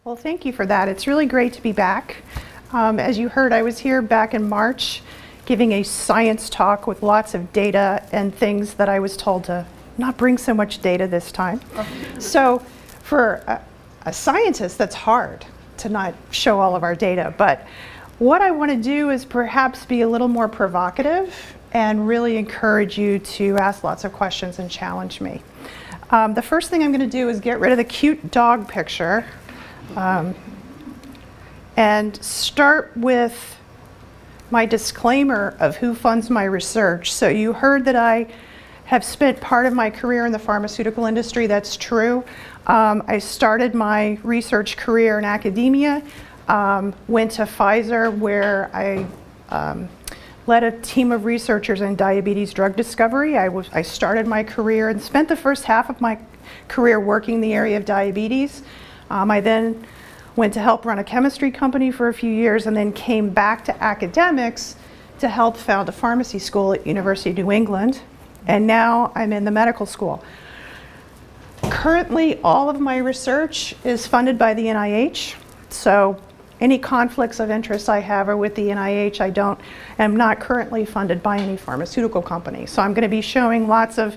Well, thank you for that. It's really great to be back. As you heard, I was here back in March giving a science talk with lots of data and things that I was told to not bring so much data this time. So for a scientist, that's hard to not show all of our data. But what I want to do is perhaps be a little more provocative and really encourage you to ask lots of questions and challenge me. The first thing I'm going to do is get rid of the cute dog picture. And start with my disclaimer of who funds my research. So you heard that I have spent part of my career in the pharmaceutical industry. That's true. I started my research career in academia, went to Pfizer where I led a team of researchers in diabetes drug discovery. I started my career and spent the first half of my career working in the area of diabetes. I then went to help run a chemistry company for a few years and then came back to academics to help found a pharmacy school at University of New England. And now I'm in the medical school. Currently, all of my research is funded by the NIH. So any conflicts of interest I have are with the NIH. I'm not currently funded by any pharmaceutical company. So I'm going to be showing lots of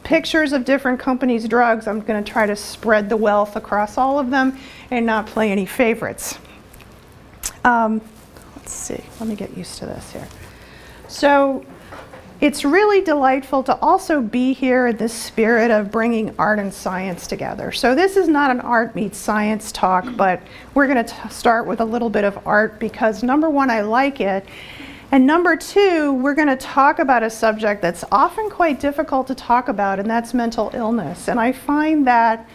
pictures of different companies' drugs. I'm going to try to spread the wealth across all of them and not play any favorites. Let's see, let me get used to this here. So it's really delightful to also be here in the spirit of bringing art and science together. So this is not an art meets science talk, but we're going to start with a little bit of art because number one, I like it. And number two, we're going to talk about a subject that's often quite difficult to talk about, and that's mental illness. And I find that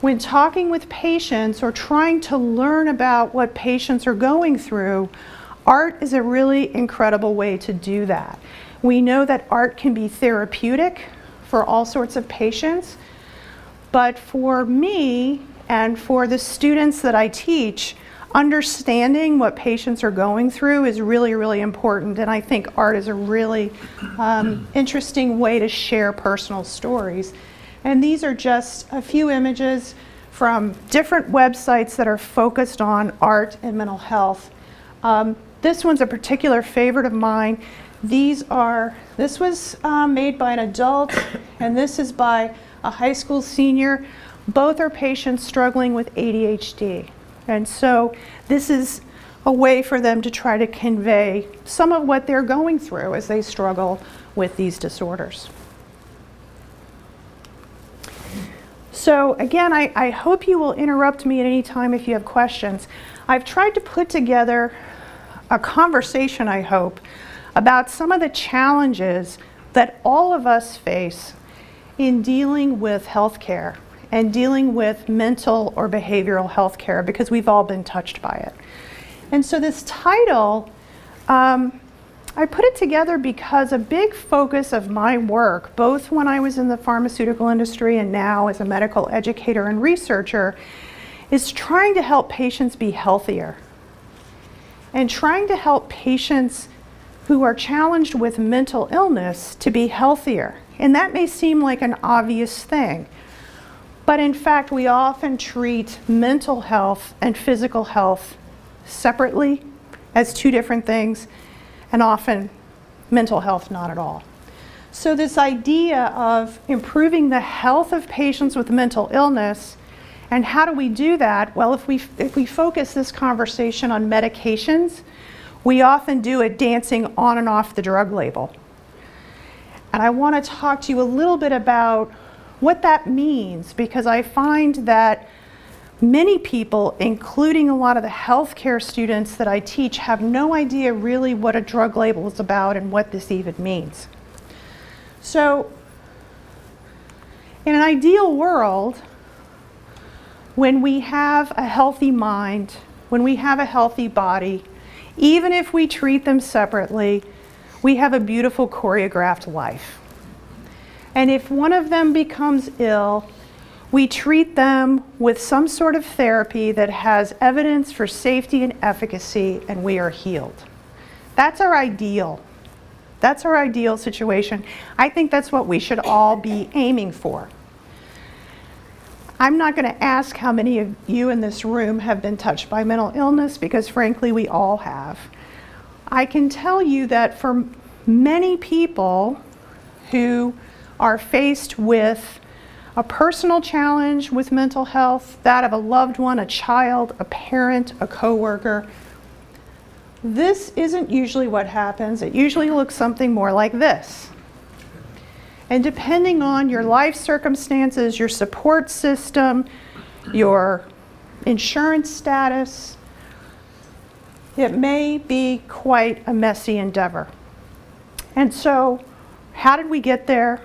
when talking with patients or trying to learn about what patients are going through, art is a really incredible way to do that. We know that art can be therapeutic for all sorts of patients, but for me and for the students that I teach, understanding what patients are going through is really, really important, and I think art is a really interesting way to share personal stories. And these are just a few images from different websites that are focused on art and mental health. This one's a particular favorite of mine. This was made by an adult, and this is by a high school senior. Both are patients struggling with ADHD. And so this is a way for them to try to convey some of what they're going through as they struggle with these disorders. So again, I hope you will interrupt me at any time if you have questions. I've tried to put together a conversation, I hope, about some of the challenges that all of us face in dealing with healthcare and dealing with mental or behavioral health care, because we've all been touched by it. And so this title, I put it together because a big focus of my work, both when I was in the pharmaceutical industry and now as a medical educator and researcher, is trying to help patients be healthier and trying to help patients who are challenged with mental illness to be healthier. And that may seem like an obvious thing, but in fact, we often treat mental health and physical health separately as two different things, and often mental health not at all. So this idea of improving the health of patients with mental illness, and how do we do that? Well, if we focus this conversation on medications, we often do it dancing on and off the drug label. And I want to talk to you a little bit about what that means, because I find that many people, including a lot of the healthcare students that I teach, have no idea really what a drug label is about and what this even means. So, in an ideal world, when we have a healthy mind, when we have a healthy body, even if we treat them separately, we have a beautiful choreographed life. And if one of them becomes ill, we treat them with some sort of therapy that has evidence for safety and efficacy, and we are healed. That's our ideal. That's our ideal situation. I think that's what we should all be aiming for. I'm not going to ask how many of you in this room have been touched by mental illness, because frankly, we all have. I can tell you that for many people who are faced with a personal challenge with mental health, that of a loved one, a child, a parent, a coworker, this isn't usually what happens. It usually looks something more like this. And depending on your life circumstances, your support system, your insurance status, it may be quite a messy endeavor. And so, how did we get there?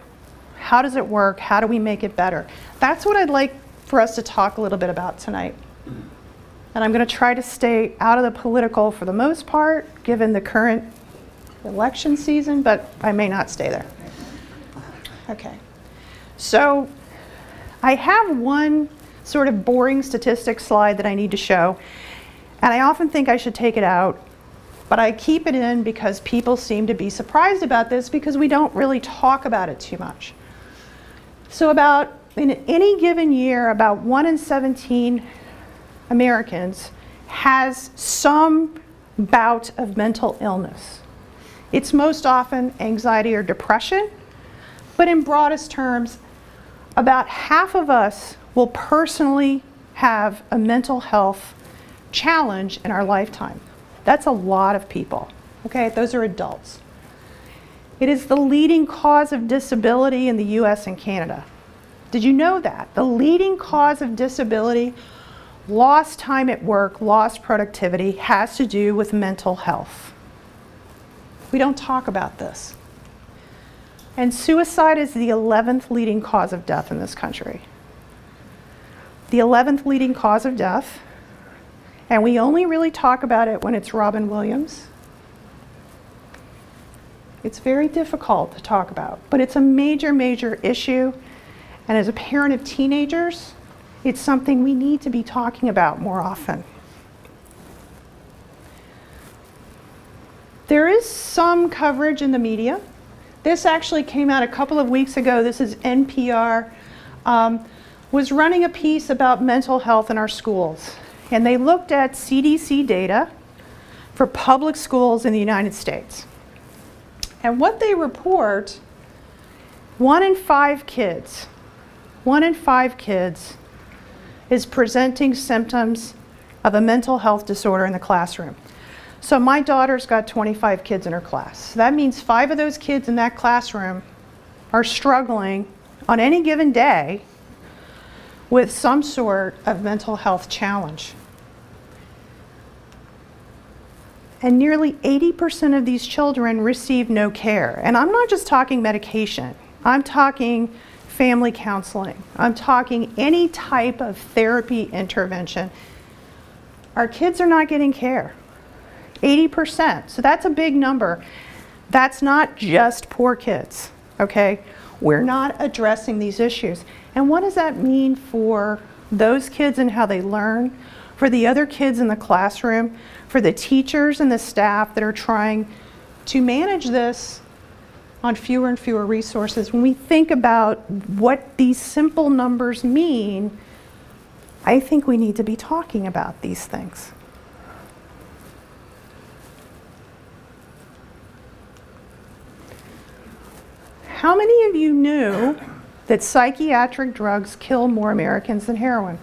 How does it work? How do we make it better? That's what I'd like for us to talk a little bit about tonight. And I'm going to try to stay out of the political for the most part, given the current election season, but I may not stay there. Okay. So I have one sort of boring statistics slide that I need to show, and I often think I should take it out, but I keep it in because people seem to be surprised about this because we don't really talk about it too much. So in any given year, about 1 in 17 Americans has some bout of mental illness. It's most often anxiety or depression, but in broadest terms, about half of us will personally have a mental health challenge in our lifetime. That's a lot of people, okay? Those are adults. It is the leading cause of disability in the US and Canada. Did you know that? The leading cause of disability, lost time at work, lost productivity, has to do with mental health. We don't talk about this. And suicide is the 11th leading cause of death in this country. The 11th leading cause of death, and we only really talk about it when it's Robin Williams. It's very difficult to talk about, but it's a major, major issue. And as a parent of teenagers, it's something we need to be talking about more often. There is some coverage in the media. This actually came out a couple of weeks ago. This is NPR, was running a piece about mental health in our schools. And they looked at CDC data for public schools in the United States. And what they report, 1 in 5 kids is presenting symptoms of a mental health disorder in the classroom. So my daughter's got 25 kids in her class. So that means 5 of those kids in that classroom are struggling on any given day with some sort of mental health challenge. And nearly 80% of these children receive no care. And I'm not just talking medication. I'm talking family counseling. I'm talking any type of therapy intervention. Our kids are not getting care. 80%. So that's a big number. That's not just poor kids, okay? We're not addressing these issues. And what does that mean for those kids and how they learn, for the other kids in the classroom, for the teachers and the staff that are trying to manage this on fewer and fewer resources? When we think about what these simple numbers mean, I think we need to be talking about these things. How many of you knew that psychiatric drugs kill more Americans than heroin?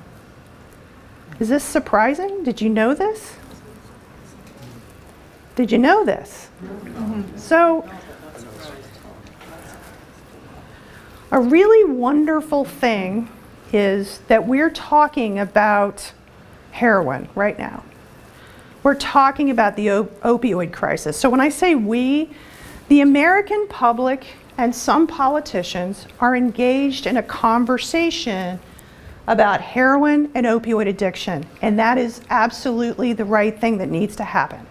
Is this surprising? Did you know this? Did you know this? So, a really wonderful thing is that we're talking about heroin right now. We're talking about the opioid crisis. So when I say we, the American public and some politicians are engaged in a conversation about heroin and opioid addiction, and that is absolutely the right thing that needs to happen.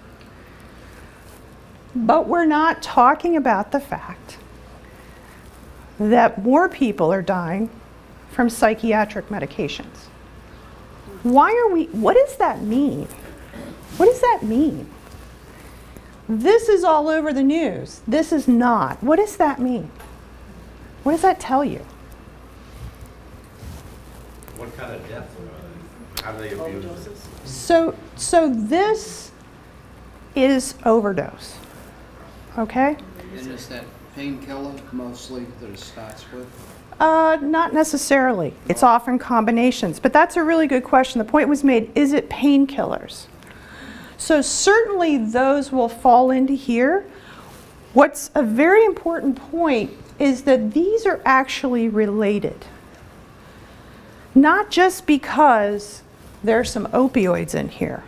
But we're not talking about the fact that more people are dying from psychiatric medications. What does that mean? What does that mean? This is all over the news. This is not. What does that mean? What does that tell you? What kind of deaths are they? How do they abuse it? So this is overdose, okay? And is that painkiller mostly that it starts with? Not necessarily. It's often combinations, but that's a really good question. The point was made, is it painkillers? So certainly those will fall into here. What's a very important point is that these are actually related. Not just because there's some opioids in here,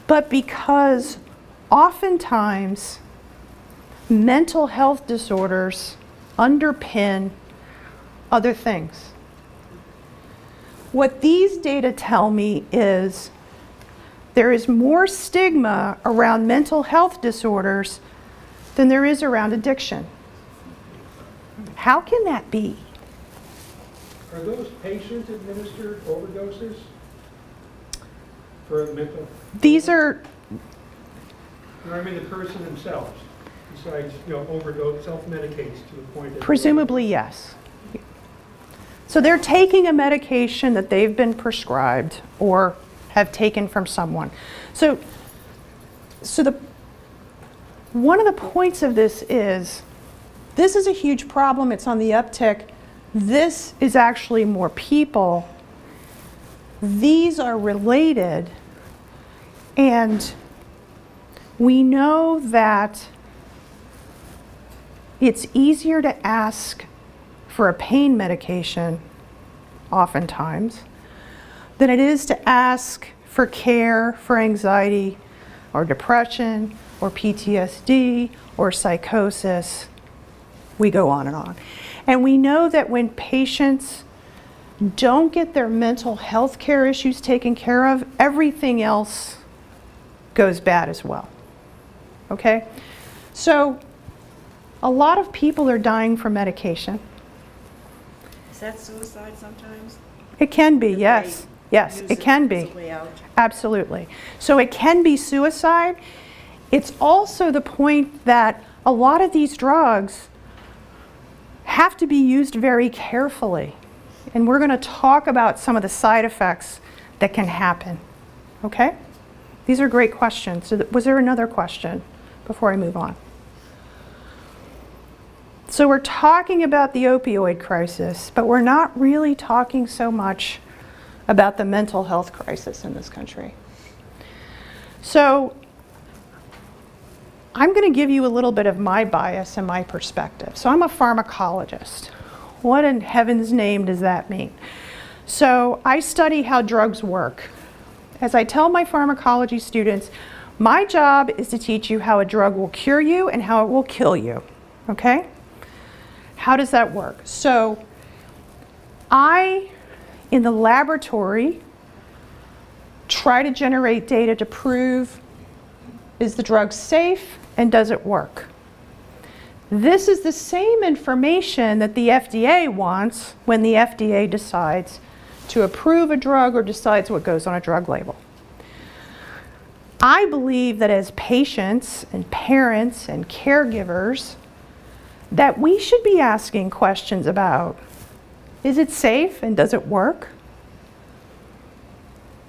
but because oftentimes mental health disorders underpin other things. What these data tell me is there is more stigma around mental health disorders than there is around addiction. How can that be? Are those patient-administered overdoses for mental? These are, I mean the person themselves, besides, overdose, self-medicates to the point that... presumably, yes. So they're taking a medication that they've been prescribed or have taken from someone. So one of the points of this is a huge problem. It's on the uptick. This is actually more people. These are related. And we know that it's easier to ask for a pain medication, oftentimes, than it is to ask for care for anxiety or depression or PTSD or psychosis. We go on and on. And we know that when patients don't get their mental health care issues taken care of, everything else goes bad as well. Okay? So a lot of people are dying from medication. Is that suicide sometimes? It can be, If yes. they Yes, use it can be. physically out? Absolutely. So it can be suicide. It's also the point that a lot of these drugs have to be used very carefully. And we're going to talk about some of the side effects that can happen. Okay? These are great questions. So was there another question before I move on? So we're talking about the opioid crisis, but we're not really talking so much about the mental health crisis in this country. So I'm going to give you a little bit of my bias and my perspective. So I'm a pharmacologist. What in heaven's name does that mean? So I study how drugs work. As I tell my pharmacology students, my job is to teach you how a drug will cure you and how it will kill you. Okay? How does that work? So I, in the laboratory, try to generate data to prove, is the drug safe and does it work? This is the same information that the FDA wants when the FDA decides to approve a drug or decides what goes on a drug label. I believe that as patients and parents and caregivers, that we should be asking questions about, is it safe and does it work?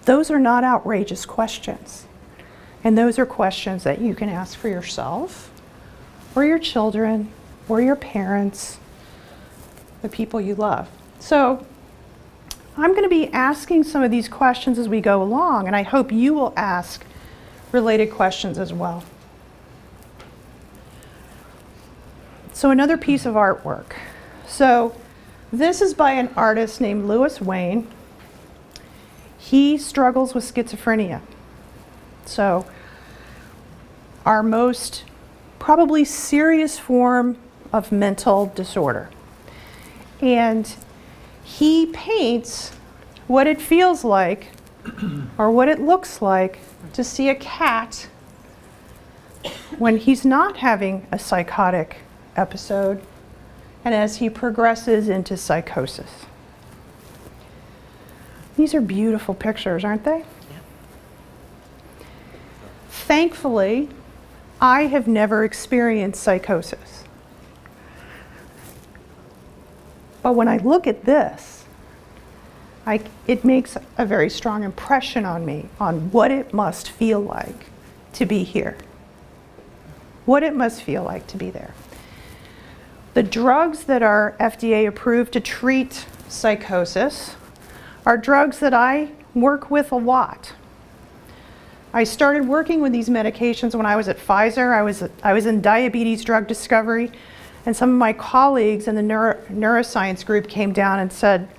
Those are not outrageous questions. And those are questions that you can ask for yourself, or your children, or your parents, the people you love. So I'm going to be asking some of these questions as we go along, and I hope you will ask related questions as well. So another piece of artwork. So this is by an artist named Lewis Wayne. He struggles with schizophrenia. So our most probably serious form of mental disorder. And he paints what it feels like or what it looks like to see a cat when he's not having a psychotic episode and as he progresses into psychosis. These are beautiful pictures, aren't they? Thankfully, I have never experienced psychosis. But when I look at this, it makes a very strong impression on me on what it must feel like to be here. What it must feel like to be there. The drugs that are FDA approved to treat psychosis are drugs that I work with a lot. I started working with these medications when I was at Pfizer. I was in diabetes drug discovery, and some of my colleagues in the neuroscience group came down and said,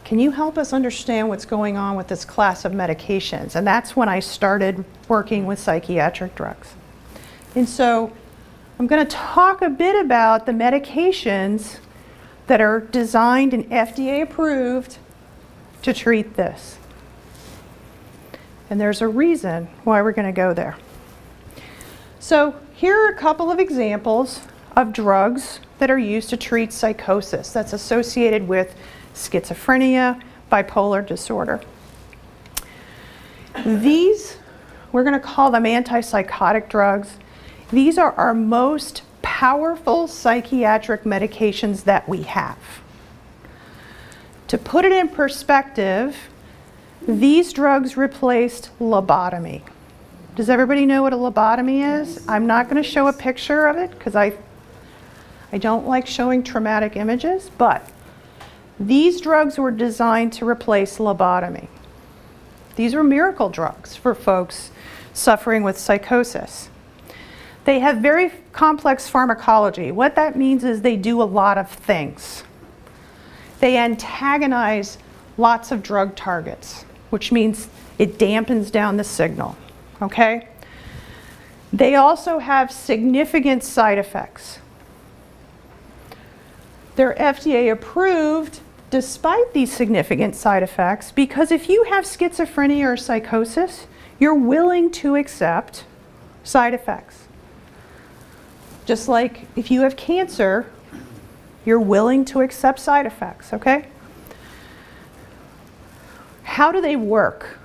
can you help us understand what's going on with this class of medications? And that's when I started working with psychiatric drugs. And so I'm going to talk a bit about the medications that are designed and FDA approved to treat this. And there's a reason why we're going to go there. So here are a couple of examples of drugs that are used to treat psychosis that's associated with schizophrenia, bipolar disorder. These, we're going to call them antipsychotic drugs. These are our most powerful psychiatric medications that we have. To put it in perspective, these drugs replaced lobotomy. Does everybody know what a lobotomy is? I'm not going to show a picture of it because I don't like showing traumatic images, but these drugs were designed to replace lobotomy. These were miracle drugs for folks suffering with psychosis. They have very complex pharmacology. What that means is they do a lot of things. They antagonize lots of drug targets, which means it dampens down the signal, okay? They also have significant side effects. They're FDA approved despite these significant side effects because if you have schizophrenia or psychosis, you're willing to accept side effects. Just like if you have cancer, you're willing to accept side effects, okay? How do they work?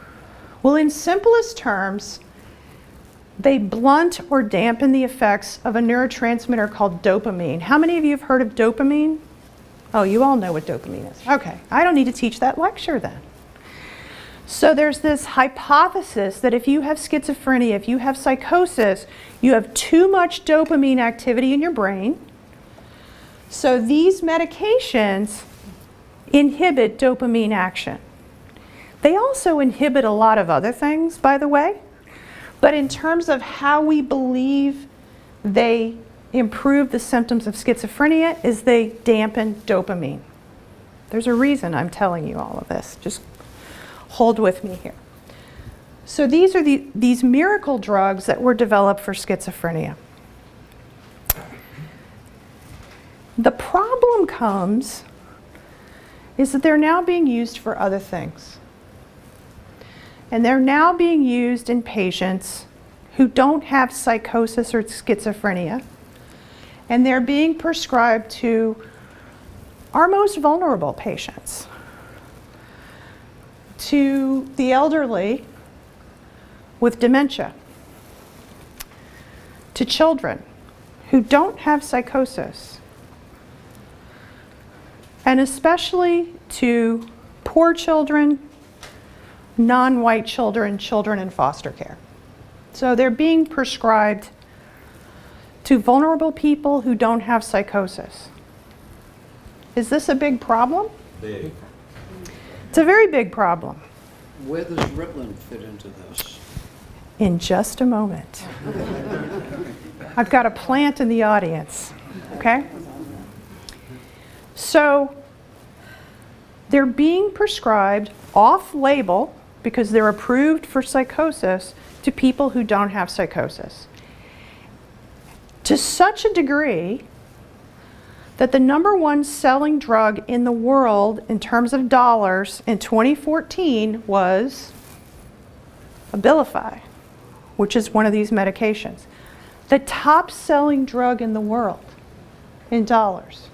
Well, in simplest terms, they blunt or dampen the effects of a neurotransmitter called dopamine. How many of you have heard of dopamine? Oh, you all know what dopamine is. Okay, I don't need to teach that lecture then. So there's this hypothesis that if you have schizophrenia, if you have psychosis, you have too much dopamine activity in your brain. So these medications inhibit dopamine action. They also inhibit a lot of other things, by the way. But in terms of how we believe they improve the symptoms of schizophrenia is they dampen dopamine. There's a reason I'm telling you all of this. Just hold with me here. So these are these miracle drugs that were developed for schizophrenia. The problem comes is that they're now being used for other things. And they're now being used in patients who don't have psychosis or schizophrenia. And they're being prescribed to our most vulnerable patients, to the elderly with dementia, to children who don't have psychosis, and especially to poor children, non-white children, children in foster care. So they're being prescribed to vulnerable people who don't have psychosis. Is this a big problem? Big. It's a very big problem. Where does Ritalin fit into this? In just a moment. I've got a plant in the audience, okay? So they're being prescribed off-label because they're approved for psychosis to people who don't have psychosis. To such a degree that the #1 selling drug in the world in terms of dollars in 2014 was Abilify, which is one of these medications. The top selling drug in the world in dollars.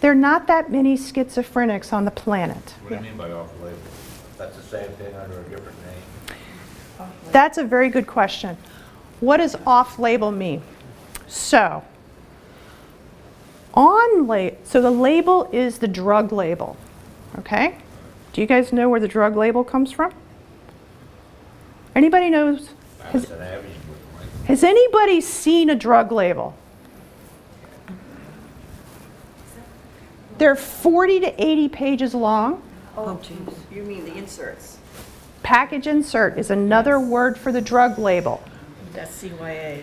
There are not that many schizophrenics on the planet. What do you mean by off-label? That's the same thing under a different name? That's a very good question. What does off-label mean? So, so the label is the drug label, okay? Do you guys know where the drug label comes from? Anybody knows? That's an average book, right? Has anybody seen a drug label? They're 40 to 80 pages long. Oh, you mean the inserts? Package insert is another word for the drug label. That's CYA.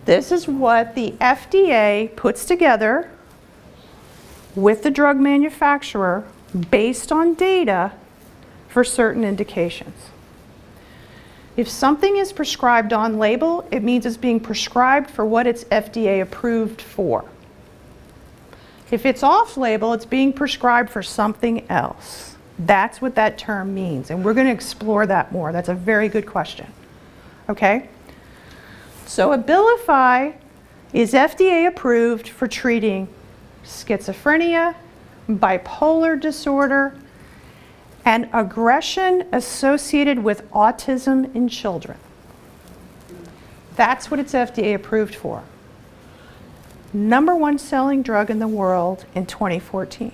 This is what the FDA puts together with the drug manufacturer based on data for certain indications. If something is prescribed on label, it means it's being prescribed for what it's FDA approved for. If it's off label, it's being prescribed for something else. That's what that term means, and we're going to explore that more. That's a very good question. Okay? So Abilify is FDA approved for treating schizophrenia, bipolar disorder, and aggression associated with autism in children. That's what it's FDA approved for. #1 selling drug in the world in 2014.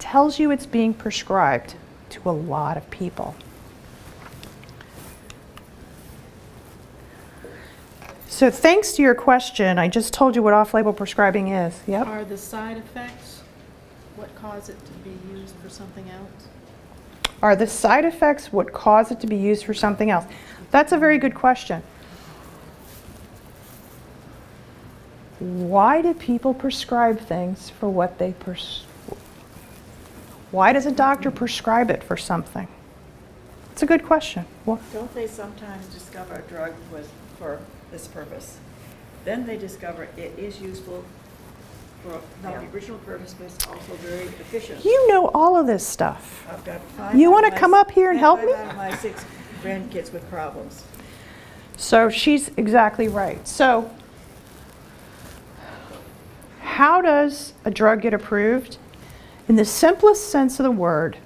Tells you it's being prescribed to a lot of people. So thanks to your question, I just told you what off-label prescribing is. Yep. Are the side effects what cause it to be used for something else? Are the side effects what cause it to be used for something else? That's a very good question. Why do people prescribe things for what they Why does a doctor prescribe it for something? It's a good question. Well, Don't they sometimes discover a drug for this purpose? Then they discover it is useful for not the original purpose, but it's also very efficient. you know all of this stuff. I've got 5 You out want of to my- come up here and help me? 5 out of my 6 grandkids with problems. So she's exactly right. So how does a drug get approved? In the simplest sense of the word,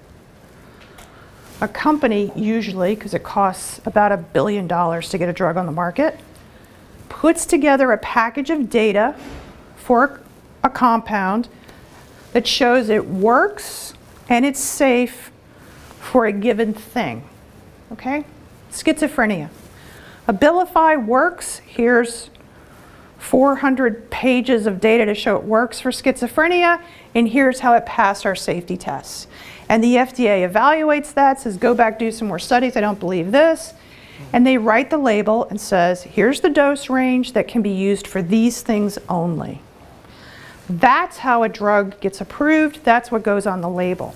a company usually, because it costs about $1 billion to get a drug on the market, puts together a package of data for a compound that shows it works and it's safe for a given thing. Okay? Schizophrenia. Abilify works. Here's 400 pages of data to show it works for schizophrenia, and here's how it passed our safety tests. And the FDA evaluates that, says go back, do some more studies, I don't believe this. And they write the label and says, here's the dose range that can be used for these things only. That's how a drug gets approved, that's what goes on the label.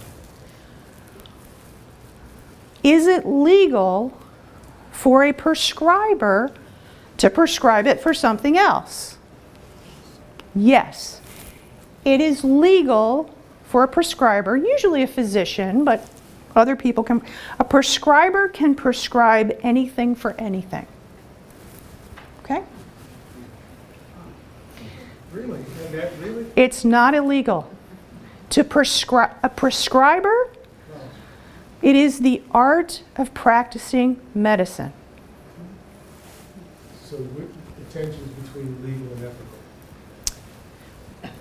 Is it legal for a prescriber to prescribe it for something else? Yes. It is legal for a prescriber, usually a physician, but other people can. A prescriber can prescribe anything for anything. Okay? Really? And that really? It's not illegal. To prescribe, a prescriber, it is the art of practicing medicine. So the tensions between legal and ethical.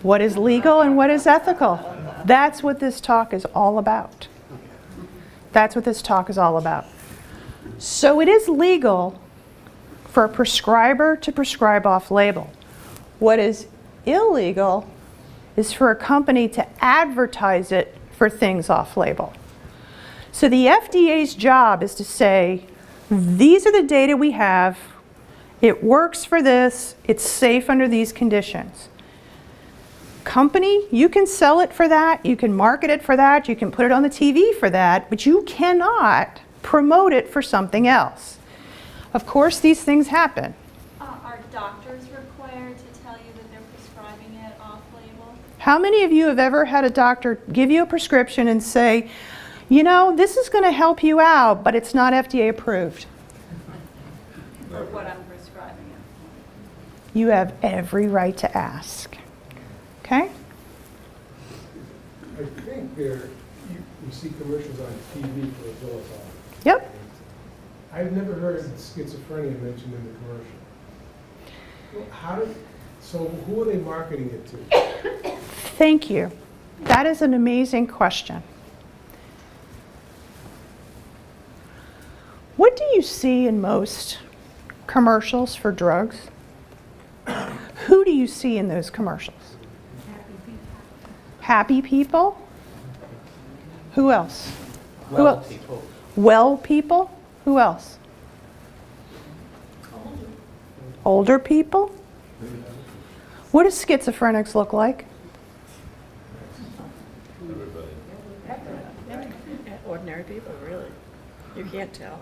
What is legal and what is ethical? That's what this talk is all about. That's what this talk is all about. So it is legal for a prescriber to prescribe off-label. What is illegal is for a company to advertise it for things off-label. So the FDA's job is to say, these are the data we have, it works for this, it's safe under these conditions. Company, you can sell it for that, you can market it for that, you can put it on the TV for that, but you cannot promote it for something else. Of course, these things happen. Are doctors required to tell you that they're prescribing it off-label? How many of you have ever had a doctor give you a prescription and say, you know, this is going to help you out, but it's not FDA approved? For what I'm prescribing it? You have every right to ask. Okay? I think you see commercials on TV for Abilify. Yep. I've never heard schizophrenia mentioned in the commercial. So who are they marketing it to? Thank you. That is an amazing question. What do you see in most commercials for drugs? Who do you see in those commercials? Happy people? Who else? Who else? People. Well people? Who else? Older people? What do schizophrenics look like? Ordinary people, really. You can't tell.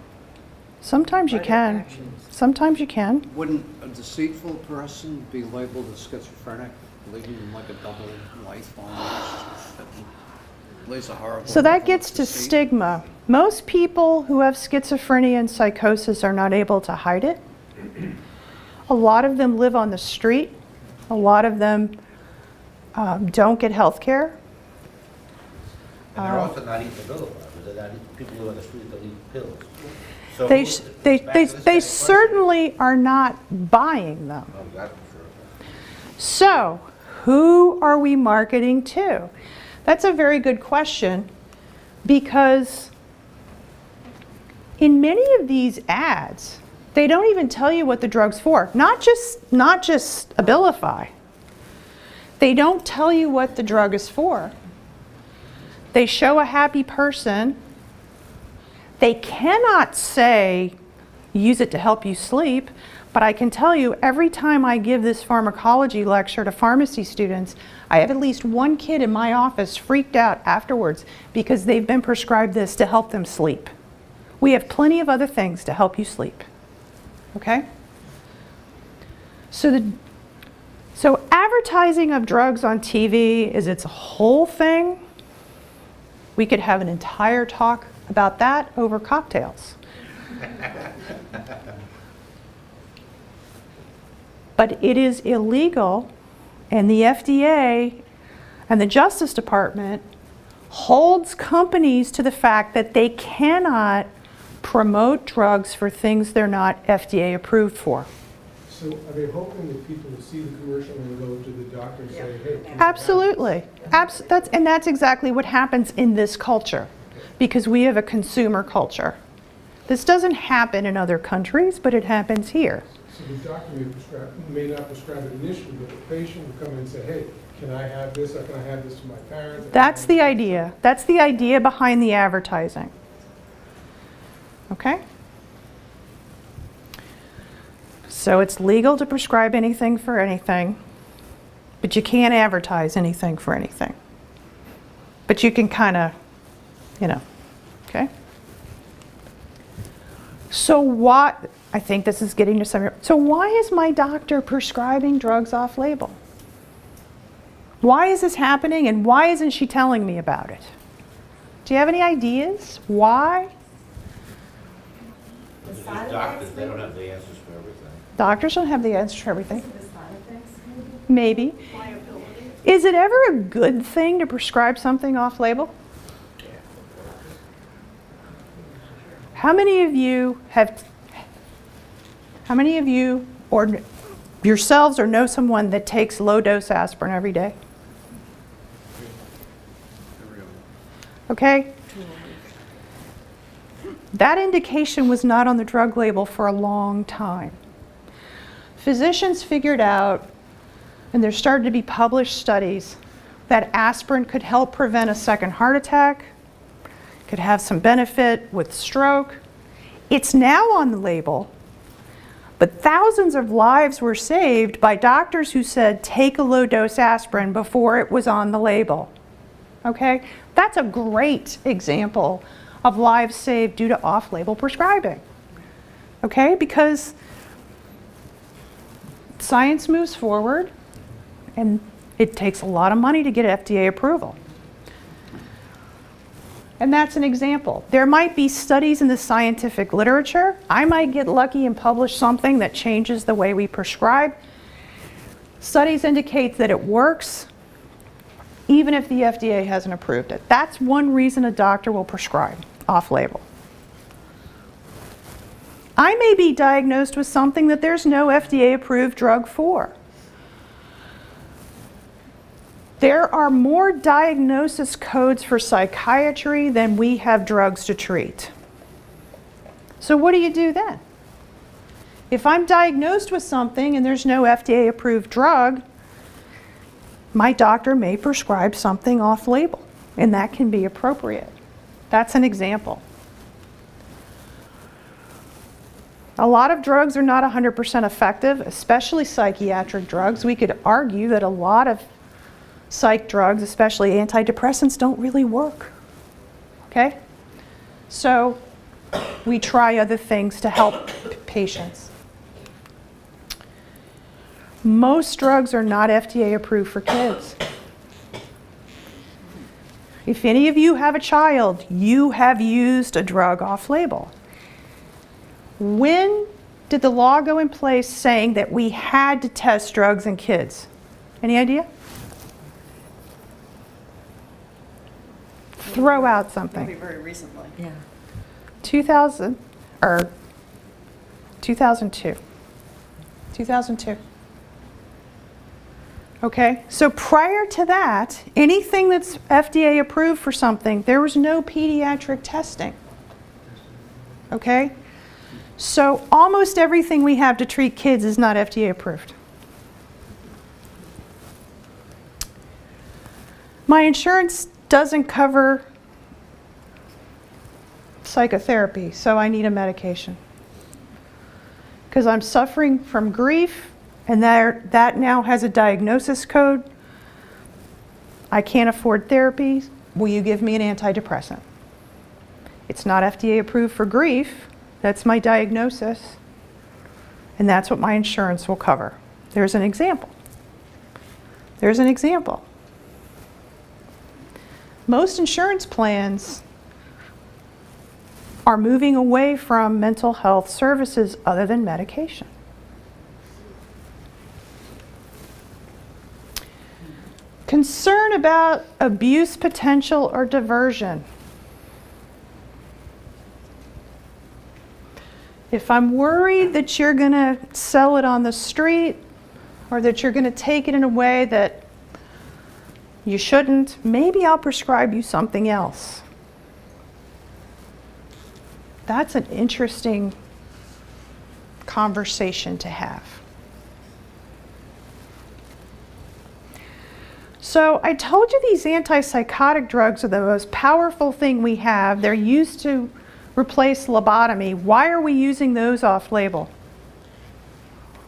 Sometimes you by their can. actions. Sometimes you can. Wouldn't a deceitful person be labeled as schizophrenic, leading like a double life almost? That lays a horrible So that level of gets to deceit. stigma. Most people who have schizophrenia and psychosis are not able to hide it. A lot of them live on the street. A lot of them don't get health care. And they're also not eating the bill, because they're not eating, people who are on the street that eat pills. So They, back to they, this they, guy's they question. certainly are not buying them. Oh, that's for sure. So, who are we marketing to? That's a very good question, because in many of these ads, they don't even tell you what the drug's for. Not just Abilify. They don't tell you what the drug is for. They show a happy person. They cannot say, use it to help you sleep, but I can tell you every time I give this pharmacology lecture to pharmacy students, I have at least one kid in my office freaked out afterwards because they've been prescribed this to help them sleep. We have plenty of other things to help you sleep. Okay? So advertising of drugs on TV is its whole thing. We could have an entire talk about that over cocktails. But it is illegal, and the FDA and the Justice Department holds companies to the fact that they cannot promote drugs for things they're not FDA approved for. So are they hoping that people will see the commercial and go to the doctor and say, hey? can you have Absolutely. this? That's exactly what happens in this culture, because we have a consumer culture. This doesn't happen in other countries, but it happens here. So the doctor may not prescribe it initially, but the patient will come in and say, hey, can I have this, or can I have this for my parents? That's the idea. That's the idea behind the advertising. Okay? So it's legal to prescribe anything for anything, but you can't advertise anything for anything. But you can kind of, okay? So what, I think this is getting to some, so why is my doctor prescribing drugs off label? Why is this happening, and why isn't she telling me about it? Do you have any ideas? Why? Because these doctors, they don't have the answers for everything. Doctors don't have the answer for everything. Maybe. Is it ever a good thing to prescribe something off label? How many of you or yourselves or know someone that takes low dose aspirin every day? Okay? That indication was not on the drug label for a long time. Physicians figured out, and there started to be published studies, that aspirin could help prevent a second heart attack, could have some benefit with stroke. It's now on the label, but thousands of lives were saved by doctors who said, take a low dose aspirin before it was on the label. Okay? That's a great example of lives saved due to off-label prescribing. Okay? Because science moves forward, and it takes a lot of money to get FDA approval. And that's an example. There might be studies in the scientific literature. I might get lucky and publish something that changes the way we prescribe. Studies indicate that it works, even if the FDA hasn't approved it. That's one reason a doctor will prescribe off-label. I may be diagnosed with something that there's no FDA-approved drug for. There are more diagnosis codes for psychiatry than we have drugs to treat. So what do you do then? If I'm diagnosed with something and there's no FDA-approved drug, my doctor may prescribe something off-label, and that can be appropriate. That's an example. A lot of drugs are not 100% effective, especially psychiatric drugs. We could argue that a lot of psych drugs, especially antidepressants, don't really work. Okay? So we try other things to help patients. Most drugs are not FDA approved for kids. If any of you have a child, you have used a drug off-label. When did the law go in place saying that we had to test drugs in kids? Any idea? Throw out something. Probably very recently. Yeah. 2000 or 2002. 2002. Okay, so prior to that, anything that's FDA approved for something, there was no pediatric testing. Okay? So almost everything we have to treat kids is not FDA approved. My insurance doesn't cover psychotherapy, so I need a medication. Because I'm suffering from grief, and that now has a diagnosis code. I can't afford therapy. Will you give me an antidepressant? It's not FDA approved for grief. That's my diagnosis. And that's what my insurance will cover. There's an example. There's an example. Most insurance plans are moving away from mental health services other than medication. Concern about abuse potential or diversion. If I'm worried that you're going to sell it on the street or that you're going to take it in a way that you shouldn't, maybe I'll prescribe you something else. That's an interesting conversation to have. So I told you these antipsychotic drugs are the most powerful thing we have. They're used to replace lobotomy. Why are we using those off-label?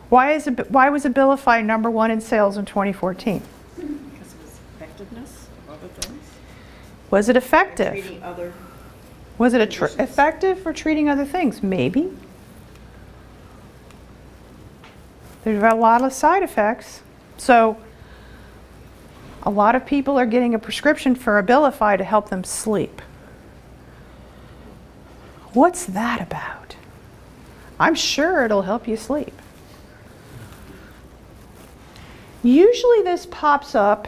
Why was Abilify #1 in sales in 2014? Because of its effectiveness of other things. Was it effective? Treating other. Was it effective for treating other things? Maybe. There's a lot of side effects. So a lot of people are getting a prescription for Abilify to help them sleep. What's that about? I'm sure it'll help you sleep. Usually this pops up,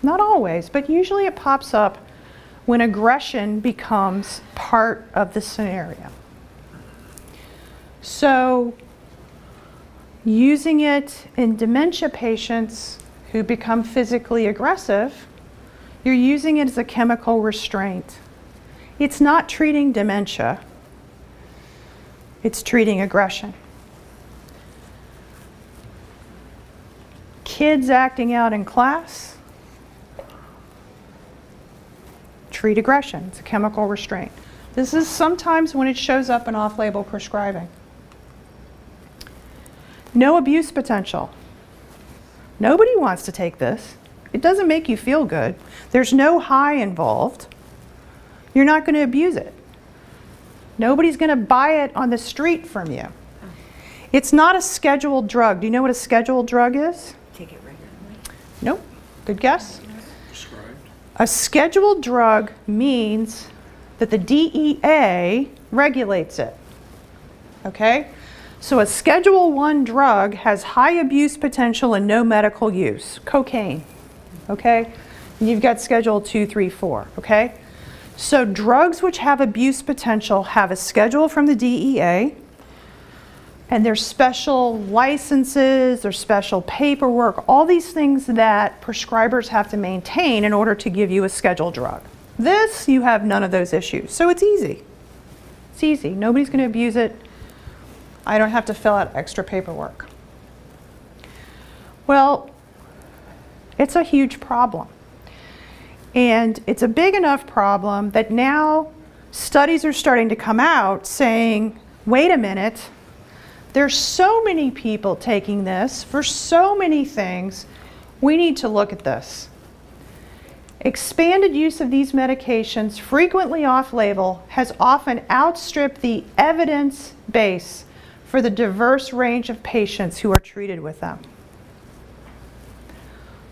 not always, but usually it pops up when aggression becomes part of the scenario. So using it in dementia patients who become physically aggressive, you're using it as a chemical restraint. It's not treating dementia, it's treating aggression. Kids acting out in class, treat aggression, it's a chemical restraint. This is sometimes when it shows up in off-label prescribing. No abuse potential. Nobody wants to take this. It doesn't make you feel good. There's no high involved. You're not going to abuse it. Nobody's going to buy it on the street from you. It's not a scheduled drug. Do you know what a scheduled drug is? Take it regularly. Nope. Good guess. Prescribed. A scheduled drug means that the DEA regulates it. Okay? So a Schedule I drug has high abuse potential and no medical use. Cocaine. Okay? And you've got Schedule 2, 3, 4. Okay? So drugs which have abuse potential have a schedule from the DEA, and there's special licenses, there's special paperwork, all these things that prescribers have to maintain in order to give you a scheduled drug. This, you have none of those issues, so it's easy. It's easy. Nobody's going to abuse it. I don't have to fill out extra paperwork. Well, it's a huge problem. And it's a big enough problem that now studies are starting to come out saying, wait a minute, there's so many people taking this for so many things, we need to look at this. Expanded use of these medications, frequently off-label, has often outstripped the evidence base for the diverse range of patients who are treated with them.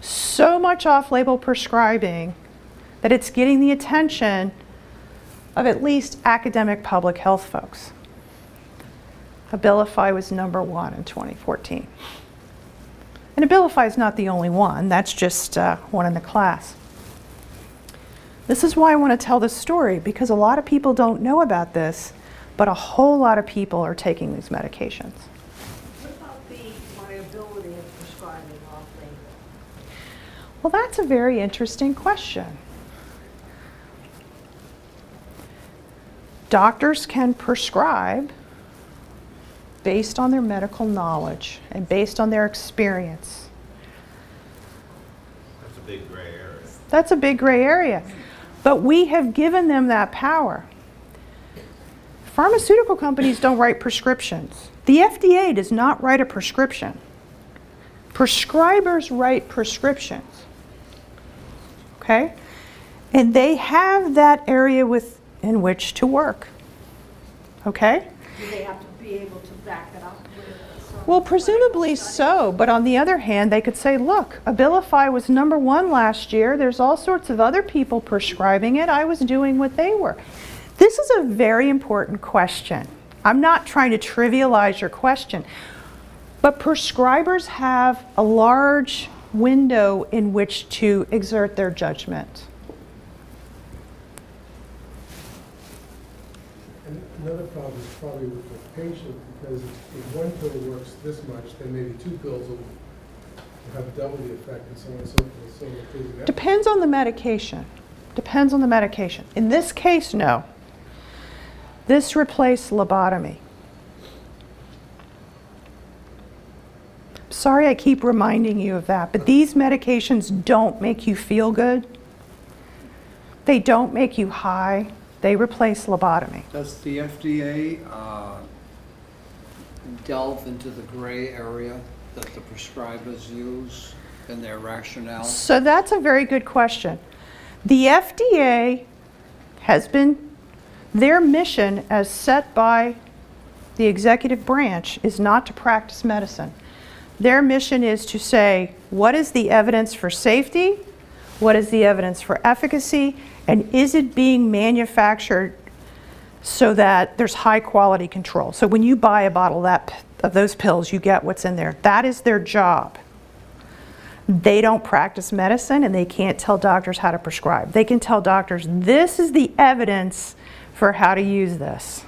So much off-label prescribing that it's getting the attention of at least academic public health folks. Abilify was #1 in 2014. And Abilify is not the only one, that's just one in the class. This is why I want to tell this story, because a lot of people don't know about this, but a whole lot of people are taking these medications. What about the liability of prescribing off-label? Well, that's a very interesting question. Doctors can prescribe based on their medical knowledge and based on their experience. That's a big gray area. That's a big gray area. But we have given them that power. Pharmaceutical companies don't write prescriptions. The FDA does not write a prescription. Prescribers write prescriptions. Okay? And they have that area in which to work. Okay? Do they have to be able to back it up with some Well, presumably clinical so, but on the other hand, they could say, look, Abilify was #1 last year. There's all sorts of other people prescribing it. I was doing what they were. This is a very important question. I'm not trying to trivialize your question, but prescribers have a large window in which to exert their judgment. And another problem is probably with the patient, because if one pill works this much, then maybe 2 pills will have double the effect and so on and so forth. So if there's an Depends on the medication. Depends on the medication. In this case, no. This replaced lobotomy. Sorry I keep reminding you of that, but these medications don't make you feel good. They don't make you high. They replace lobotomy. Does the FDA delve into the gray area that the prescribers use in their rationale? So that's a very good question. The FDA has been, their mission as set by the executive branch is not to practice medicine. Their mission is to say, what is the evidence for safety? What is the evidence for efficacy? And is it being manufactured so that there's high quality control? So when you buy a bottle of those pills, you get what's in there. That is their job. They don't practice medicine and they can't tell doctors how to prescribe. They can tell doctors, this is the evidence for how to use this.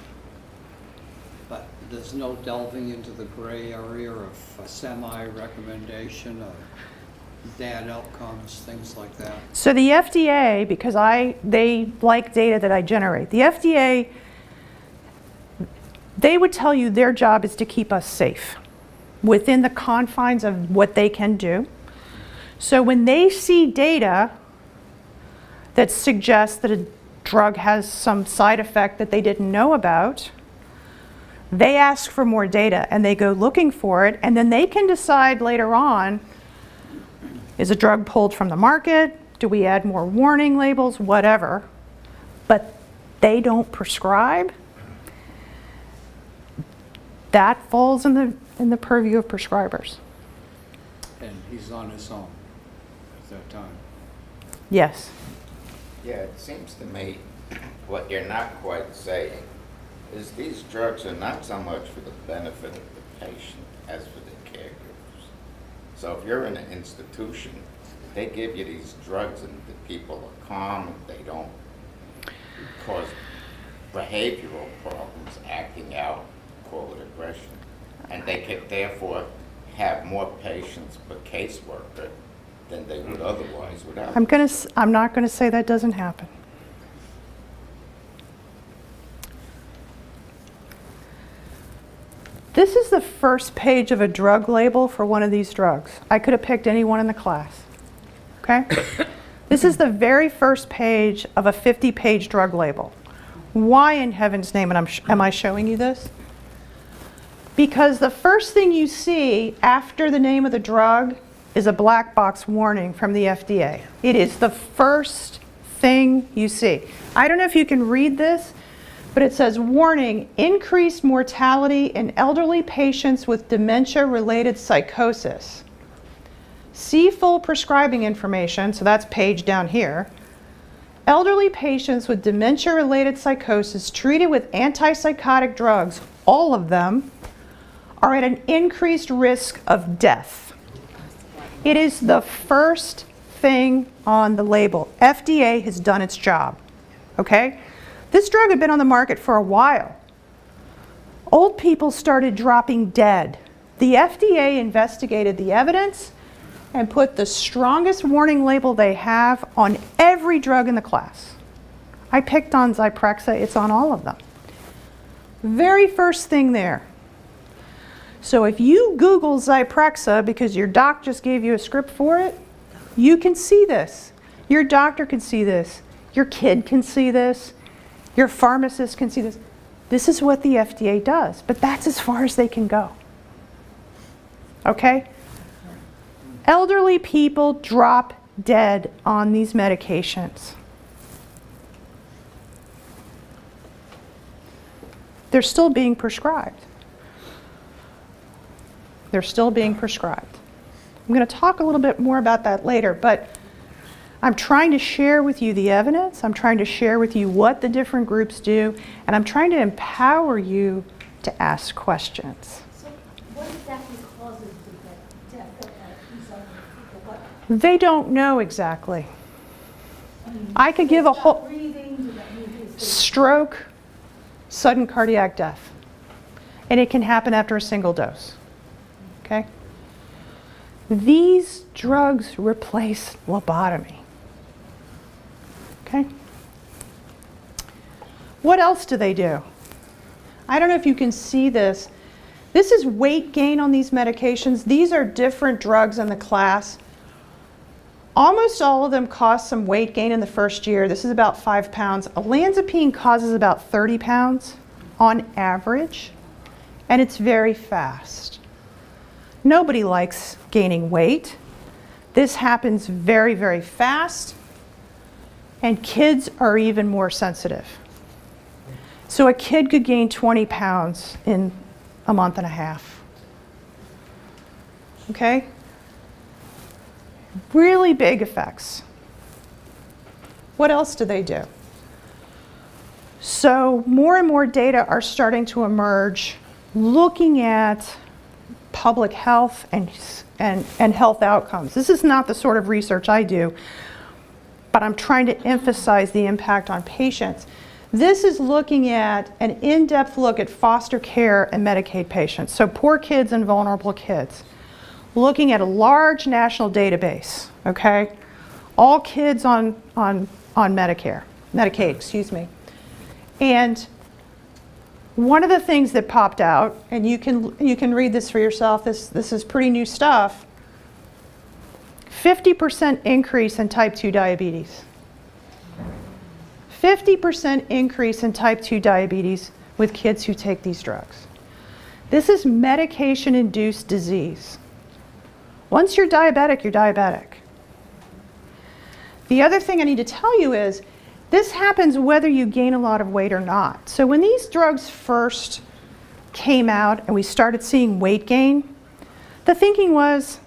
But there's no delving into the gray area of a semi-recommendation of bad outcomes, things like that. So the FDA, because they like data that I generate, the FDA, they would tell you their job is to keep us safe within the confines of what they can do. So when they see data that suggests that a drug has some side effect that they didn't know about, they ask for more data and they go looking for it, and then they can decide later on, is a drug pulled from the market? Do we add more warning labels? Whatever. But they don't prescribe. That falls in the purview of prescribers. And he's on his own at that time. Yes. Yeah, it seems to me what you're not quite saying is these drugs are not so much for the benefit of the patient as for the caregivers. So if you're in an institution, they give you these drugs and the people are calm and they don't cause behavioral problems, acting out, call it aggression. And they could therefore have more patients per caseworker than they would otherwise without. I'm not going to say that doesn't happen. This is the first page of a drug label for one of these drugs. I could have picked any one in the class. Okay? This is the very first page of a 50-page drug label. Why in heaven's name am I showing you this? Because the first thing you see after the name of the drug is a black box warning from the FDA. It is the first thing you see. I don't know if you can read this, but it says, warning, increased mortality in elderly patients with dementia-related psychosis. See full prescribing information, so that's page down here. Elderly patients with dementia-related psychosis treated with antipsychotic drugs, all of them, are at an increased risk of death. It is the first thing on the label. FDA has done its job, okay? This drug had been on the market for a while. Old people started dropping dead. The FDA investigated the evidence and put the strongest warning label they have on every drug in the class. I picked on Zyprexa, it's on all of them. Very first thing there. So if you Google Zyprexa because your doc just gave you a script for it, you can see this. Your doctor can see this. Your kid can see this. Your pharmacist can see this. This is what the FDA does, but that's as far as they can go. Okay? Elderly people drop dead on these medications. They're still being prescribed. They're still being prescribed. I'm going to talk a little bit more about that later, but I'm trying to share with you the evidence. I'm trying to share with you what the different groups do, and I'm trying to empower you to ask questions. So what exactly causes the death of these other people? What, They don't know exactly. mean, I could give a whole breathing, does that mean it's stroke, sudden cardiac death, and it can happen after a single dose. Okay? These drugs replace lobotomy. Okay? What else do they do? I don't know if you can see this. This is weight gain on these medications. These are different drugs in the class. Almost all of them cause some weight gain in the first year. This is about 5 pounds. Olanzapine causes about 30 pounds on average, and it's very fast. Nobody likes gaining weight. This happens very, very fast, and kids are even more sensitive. So a kid could gain 20 pounds in a month and a half. Okay? Really big effects. What else do they do? So more and more data are starting to emerge looking at public health and health outcomes. This is not the sort of research I do, but I'm trying to emphasize the impact on patients. This is looking at an in-depth look at foster care and Medicaid patients, so poor kids and vulnerable kids. Looking at a large national database, okay? All kids on Medicaid, excuse me. And one of the things that popped out, and you can read this for yourself, this is pretty new stuff, 50% increase in type 2 diabetes. 50% increase in type 2 diabetes with kids who take these drugs. This is medication-induced disease. Once you're diabetic, you're diabetic. The other thing I need to tell you is this happens whether you gain a lot of weight or not. So when these drugs first came out and we started seeing weight gain, the thinking was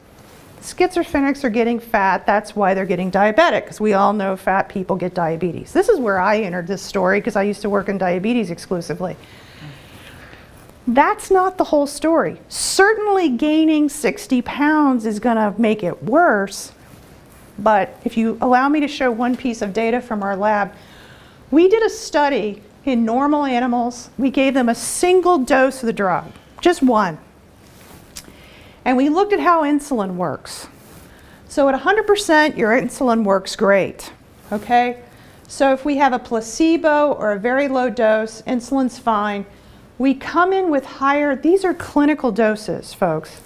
schizophrenics are getting fat, that's why they're getting diabetic, because we all know fat people get diabetes. This is where I entered this story because I used to work in diabetes exclusively. That's not the whole story. Certainly gaining 60 pounds is going to make it worse, but if you allow me to show one piece of data from our lab, we did a study in normal animals. We gave them a single dose of the drug, just one. And we looked at how insulin works. So at 100%, your insulin works great, okay? So if we have a placebo or a very low dose, insulin's fine. We come in with higher, these are clinical doses, folks.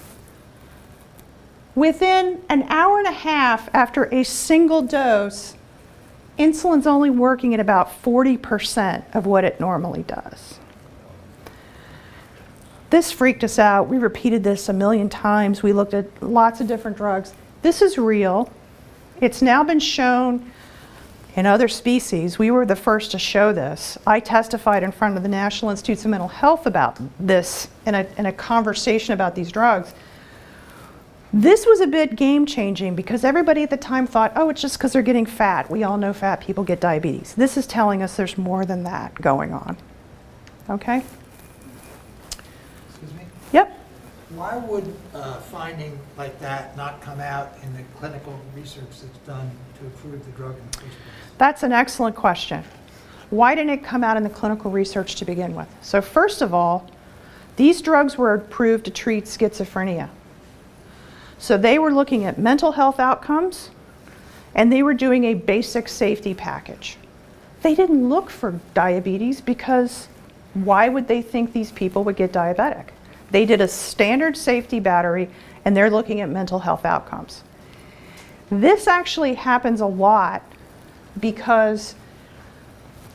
Within an hour and a half after a single dose, insulin's only working at about 40% of what it normally does. This freaked us out. We repeated this a million times. We looked at lots of different drugs. This is real. It's now been shown in other species. We were the first to show this. I testified in front of the National Institutes of Mental Health about this in a conversation about these drugs. This was a bit game-changing because everybody at the time thought, oh, it's just because they're getting fat. We all know fat people get diabetes. This is telling us there's more than that going on. Okay? Excuse me? Yep. Why would a finding like that not come out in the clinical research that's done to approve the drug in the first place? That's an excellent question. Why didn't it come out in the clinical research to begin with? So first of all, these drugs were approved to treat schizophrenia. So they were looking at mental health outcomes, and they were doing a basic safety package. They didn't look for diabetes because why would they think these people would get diabetic? They did a standard safety battery, and they're looking at mental health outcomes. This actually happens a lot because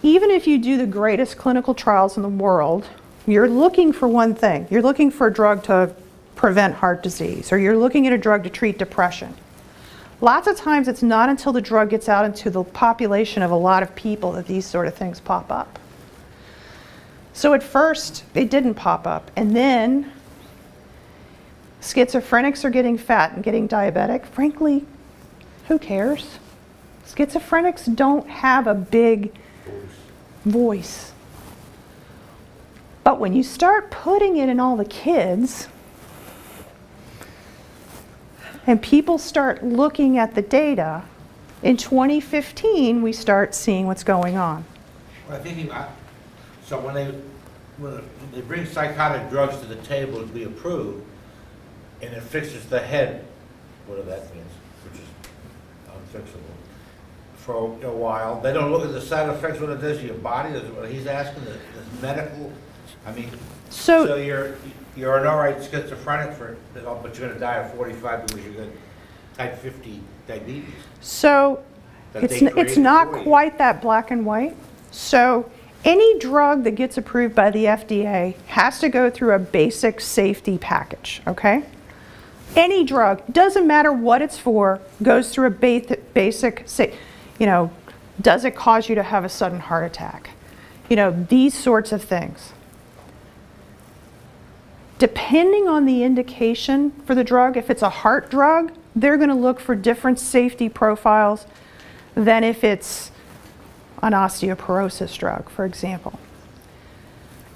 even if you do the greatest clinical trials in the world, you're looking for one thing. You're looking for a drug to prevent heart disease, or you're looking at a drug to treat depression. Lots of times it's not until the drug gets out into the population of a lot of people that these sort of things pop up. So at first, it didn't pop up. And then schizophrenics are getting fat and getting diabetic. Frankly, who cares? Schizophrenics don't have a big voice. But when you start putting it in all the kids, and people start looking at the data, in 2015, we start seeing what's going on. Well, I think, so when they bring psychotic drugs to the table to be approved, and it fixes the head, whatever that means, which is unfixable, for a while, they don't look at the side effects, what it does to your body, is what he's asking, the medical, I mean, so you're an all right schizophrenic, but you're gonna die at 45 because you got type 50 diabetes. So it's not quite that black and white. So any drug that gets approved by the FDA has to go through a basic safety package, okay? Any drug, doesn't matter what it's for, goes through a basic, does it cause you to have a sudden heart attack? These sorts of things. Depending on the indication for the drug, if it's a heart drug, they're going to look for different safety profiles than if it's an osteoporosis drug, for example.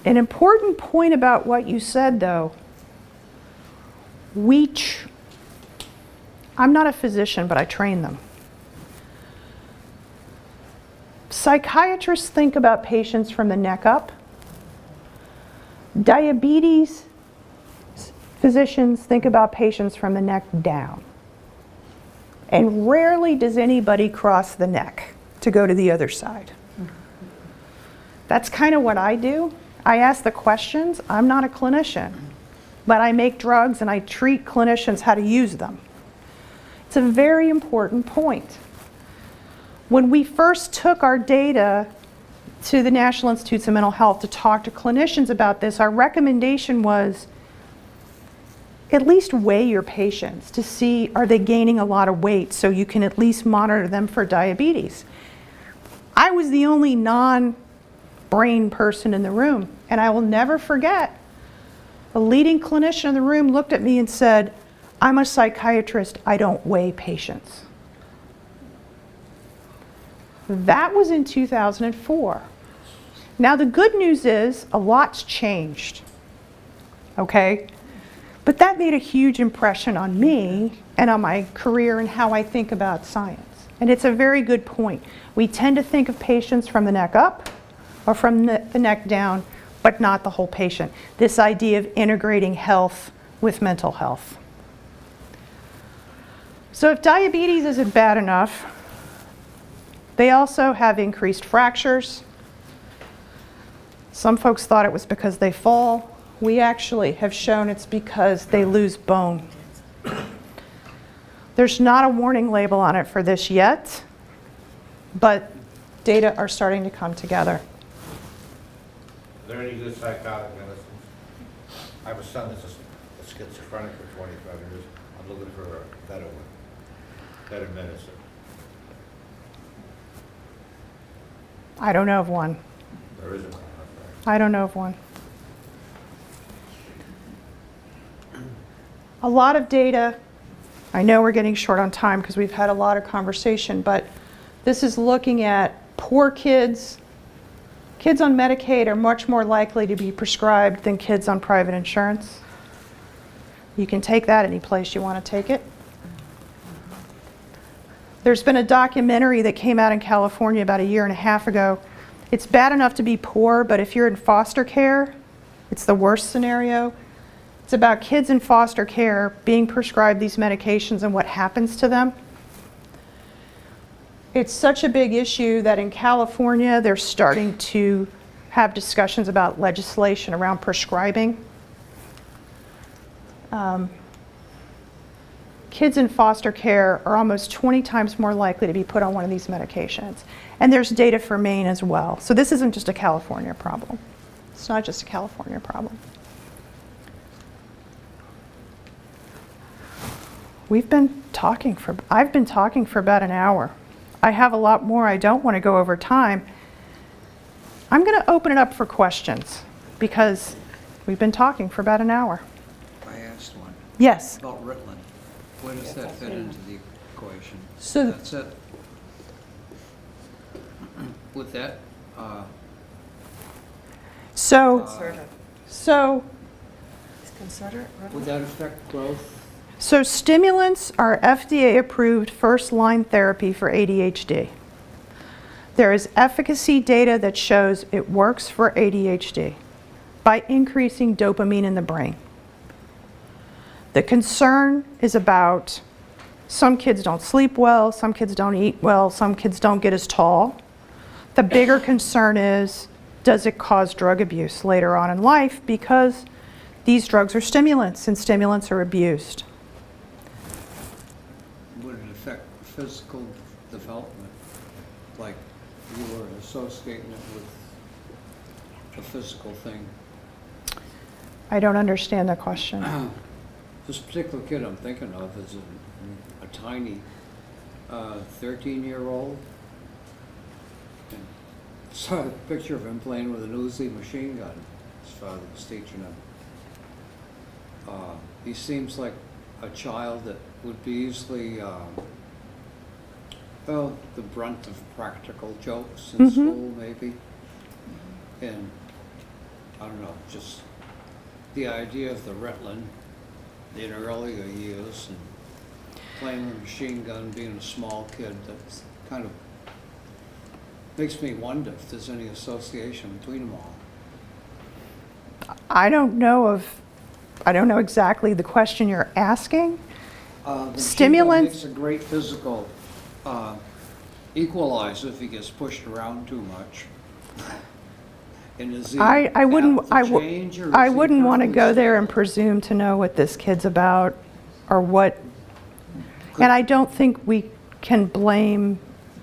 An important point about what you said, though, I'm not a physician, but I train them. Psychiatrists think about patients from the neck up. Diabetes physicians think about patients from the neck down. And rarely does anybody cross the neck to go to the other side. That's kind of what I do. I ask the questions. I'm not a clinician, but I make drugs and I treat clinicians how to use them. It's a very important point. When we first took our data to the National Institutes of Mental Health to talk to clinicians about this, our recommendation was at least weigh your patients to see, are they gaining a lot of weight, so you can at least monitor them for diabetes. I was the only non-brain person in the room, and I will never forget, a leading clinician in the room looked at me and said, I'm a psychiatrist, I don't weigh patients. That was in 2004. Now the good news is a lot's changed, okay? But that made a huge impression on me and on my career and how I think about science. And it's a very good point. We tend to think of patients from the neck up or from the neck down, but not the whole patient. This idea of integrating health with mental health. So if diabetes isn't bad enough, they also have increased fractures. Some folks thought it was because they fall. We actually have shown it's because they lose bone. There's not a warning label on it for this yet, but data are starting to come together. Are there any good psychotic medicines? I have a son that's a schizophrenic for 25 years. I'm looking for a better one, better medicine. I don't know of one. There isn't one. I don't know of one. A lot of data, I know we're getting short on time because we've had a lot of conversation, but this is looking at poor kids. Kids on Medicaid are much more likely to be prescribed than kids on private insurance. You can take that any place you want to take it. There's been a documentary that came out in California about 1.5 years ago. It's bad enough to be poor, but if you're in foster care, it's the worst scenario. It's about kids in foster care being prescribed these medications and what happens to them. It's such a big issue that in California, they're starting to have discussions about legislation around prescribing. Kids in foster care are almost 20 times more likely to be put on one of these medications. And there's data for Maine as well. So this isn't just a California problem. It's not just a California problem. I've been talking for about an hour. I have a lot more. I don't want to go over time. I'm going to open it up for questions because we've been talking for about an hour. I asked one Yes. about Ritalin. Where does that fit into the equation? So That's it. With that, So Is Concerta, would that affect growth? stimulants are FDA approved first-line therapy for ADHD. There is efficacy data that shows it works for ADHD by increasing dopamine in the brain. The concern is about some kids don't sleep well, some kids don't eat well, some kids don't get as tall. The bigger concern is, does it cause drug abuse later on in life? Because these drugs are stimulants and stimulants are abused. Would it affect physical development? Like you were associating it with a physical thing? I don't understand the question. This particular kid I'm thinking of is a tiny 13-year-old. And saw a picture of him playing with an Uzi machine gun. His father was teaching him. He seems like a child that would be easily, the brunt of practical jokes in school, maybe. And I don't know, just the idea of the Ritalin in earlier years and playing with a machine gun, being a small kid, that's kind of makes me wonder if there's any association between them all. I don't know exactly the question you're asking. The Stimulants- makes a great physical equalizer if he gets pushed around too much. And is he I wouldn't apt to change, or is I he wouldn't want to perfectly go there and stable? presume to know what this kid's about or what. And I don't think we can blame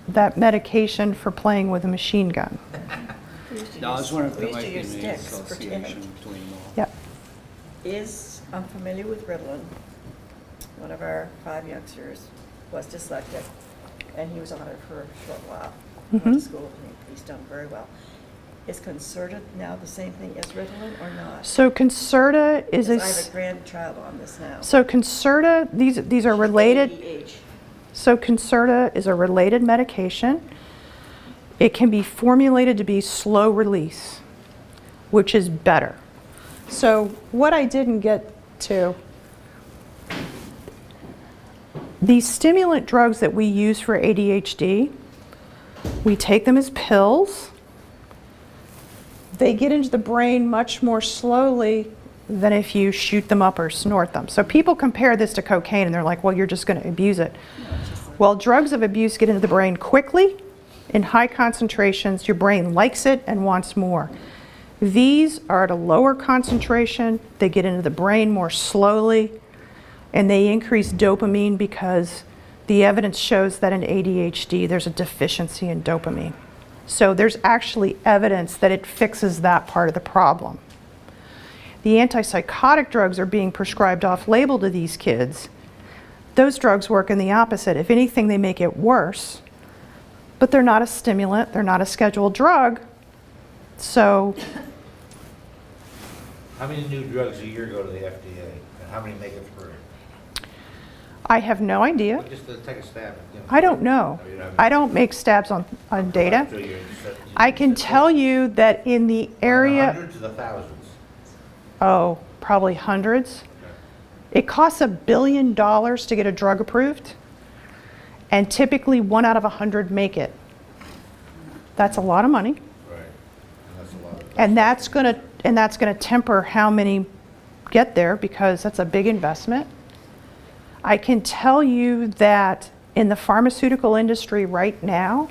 that medication for playing with a machine gun. No, I was wondering if we there used to might be use any sticks for association tanning. between them all. Yep. I'm familiar with Ritalin. One of our 5 youngsters was dyslexic, and he was on it for a short while. Went to school, and he's done very well. Is Concerta now the same thing as Ritalin or not? So Concerta is Because I have a grandchild on this now. so Concerta, these are related. ADH. So Concerta is a related medication. It can be formulated to be slow release, which is better. So what I didn't get to, these stimulant drugs that we use for ADHD, we take them as pills. They get into the brain much more slowly than if you shoot them up or snort them. So people compare this to cocaine and they're like, well, you're just going to abuse it. Well, drugs of abuse get into the brain quickly, in high concentrations. Your brain likes it and wants more. These are at a lower concentration, they get into the brain more slowly, and they increase dopamine because the evidence shows that in ADHD there's a deficiency in dopamine. So there's actually evidence that it fixes that part of the problem. The antipsychotic drugs are being prescribed off-label to these kids. Those drugs work in the opposite. If anything, they make it worse, but they're not a stimulant, they're not a scheduled drug. So How many new drugs a year go to the FDA, and how many make it through? I have no idea. Well, just to take a stab. I don't know. I don't make stabs on data. I can tell you that in the area, Hundreds to the thousands. oh, probably hundreds. It costs $1 billion to get a drug approved, and typically 1 out of 100 make it. That's a lot of money, Right. And that's a lot of. and that's gonna temper how many get there because that's a big investment. I can tell you that in the pharmaceutical industry right now,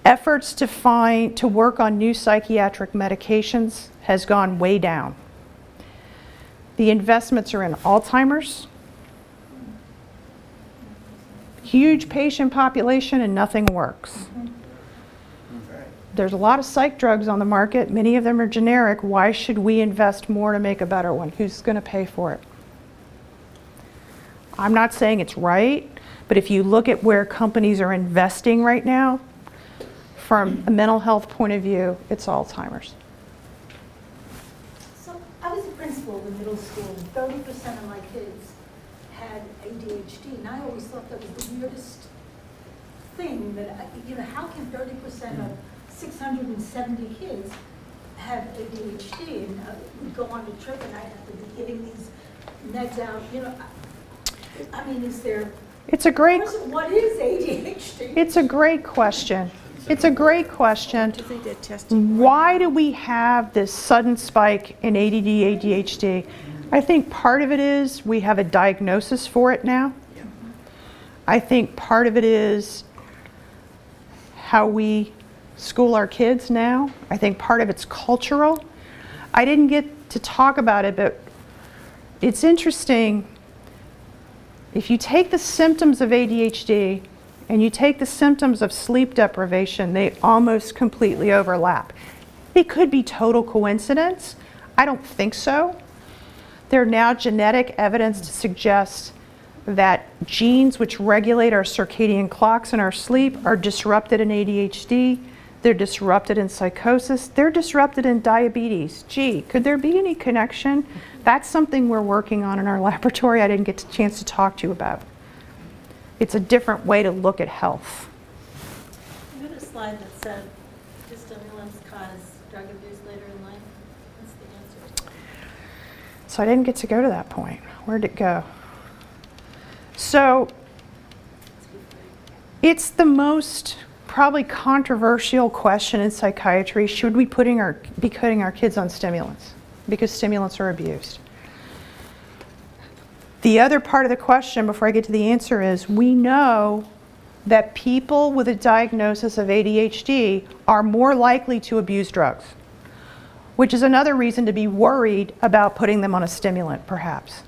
efforts to work on new psychiatric medications has gone way down. The investments are in Alzheimer's, huge patient population, and nothing works. There's a lot of psych drugs on the market. Many of them are generic. Why should we invest more to make a better one? Who's going to pay for it? I'm not saying it's right, but if you look at where companies are investing right now, from a mental health point of view, it's Alzheimer's. So I was a principal in middle school, and 30% of my kids had ADHD, and I always thought that was the weirdest thing, that, how can 30% of 670 kids have ADHD? And we'd go on a trip, and I'd have to be giving these meds out, I mean, is there, It's a great what is ADHD? It's a great question. It's a great question. Do they did testing? Why do we have this sudden spike in ADD, ADHD? I think part of it is we have a diagnosis for it now. I think part of it is how we school our kids now. I think part of it's cultural. I didn't get to talk about it, but it's interesting. If you take the symptoms of ADHD and you take the symptoms of sleep deprivation, they almost completely overlap. It could be total coincidence. I don't think so. There are now genetic evidence to suggest that genes which regulate our circadian clocks and our sleep are disrupted in ADHD. They're disrupted in psychosis. They're disrupted in diabetes. Gee, could there be any connection? That's something we're working on in our laboratory I didn't get a chance to talk to you about. It's a different way to look at health. You had a slide that said, do stimulants cause drug abuse later in life? What's the answer? So I didn't get to go to that point. Where'd it go? So it's the most probably controversial question in psychiatry. Should we be putting our kids on stimulants? Because stimulants are abused. The other part of the question before I get to the answer is we know that people with a diagnosis of ADHD are more likely to abuse drugs, which is another reason to be worried about putting them on a stimulant, perhaps.